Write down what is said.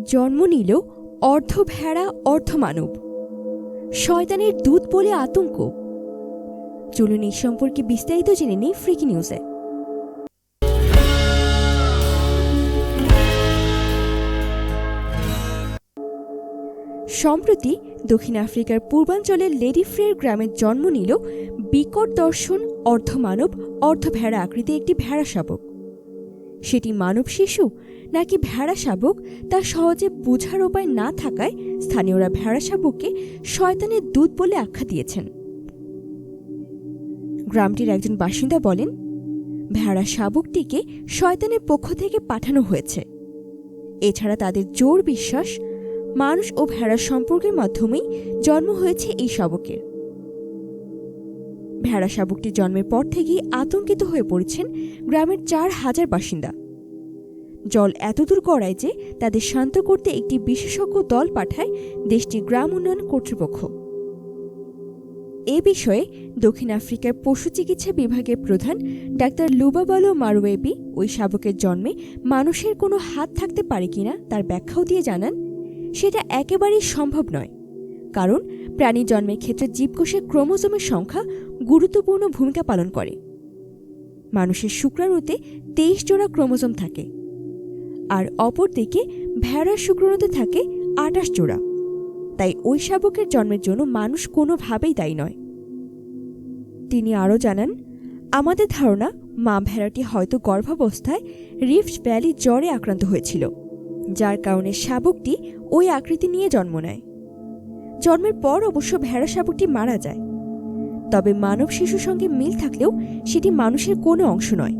জন্ম নিল অর্ধ ভেড়া অর্ধ মানব, শয়তানের দূত বলে আতঙ্ক। চলুন এই সম্পর্কে বিস্তারিত জেনে নিই ফ্রিকি নিউজে। সম্প্রতি দক্ষিণ আফ্রিকার পূর্বাঞ্চলের লেডিফ্রের গ্রামে জন্ম নিল বিকট দর্শন অর্ধমানব অর্ধ ভেড়া আকৃতির একটি ভেড়া শাবক। সেটি মানব শিশু নাকি ভেড়া শাবক তা সহজে বোঝার উপায় না থাকায় স্থানীয়রা ভেড়া শাবককে শয়তানের দূত বলে আখ্যা দিয়েছেন। গ্রামটির একজন বাসিন্দা বলেন, ভেড়া শাবকটিকে শয়তানের পক্ষ থেকে পাঠানো হয়েছে। এছাড়া তাদের জোর বিশ্বাস মানুষ ও ভেড়ার সম্পর্কের মাধ্যমেই জন্ম হয়েছে এই শাবকের। ভেড়া শাবকটি জন্মের পর থেকেই আতঙ্কিত হয়ে পড়েছেন গ্রামের 4000 বাসিন্দা। জল এতদূর গড়ায় যে তাদের শান্ত করতে একটি বিশেষজ্ঞ দল পাঠায় দেশটির গ্রাম উন্নয়ন কর্তৃপক্ষ। এ বিষয়ে দক্ষিণ আফ্রিকার পশু চিকিৎসা বিভাগের প্রধান ডাক্তার লুবাবালো মারুয়েবি ওই শাবকের জন্মে মানুষের কোনো হাত থাকতে পারে কিনা তার ব্যাখ্যাও দিয়ে জানান, সেটা একেবারেই সম্ভব নয়, কারণ প্রাণী জন্মের ক্ষেত্রে জীবকোষের ক্রোমোজোমের সংখ্যা গুরুত্বপূর্ণ ভূমিকা পালন করে। মানুষের শুক্রাণুতে 23 জোড়া ক্রোমোজোম থাকে, আর অপরদিকে ভেড়ার শুক্রাণুতে থাকে 28 জোড়া। তাই ওই শাবকের জন্মের জন্য মানুষ কোনোভাবেই দায়ী নয়। তিনি আরও জানান, আমাদের ধারণা মা ভেড়াটি হয়তো গর্ভাবস্থায় রিফট ভ্যালি জ্বরে আক্রান্ত হয়েছিল, যার কারণে শাবকটি ওই আকৃতি নিয়ে জন্ম নেয়। জন্মের পর অবশ্য ভেড়া শাবকটি মারা যায়, তবে মানব শিশুর সঙ্গে মিল থাকলেও সেটি মানুষের কোনো অংশ নয়।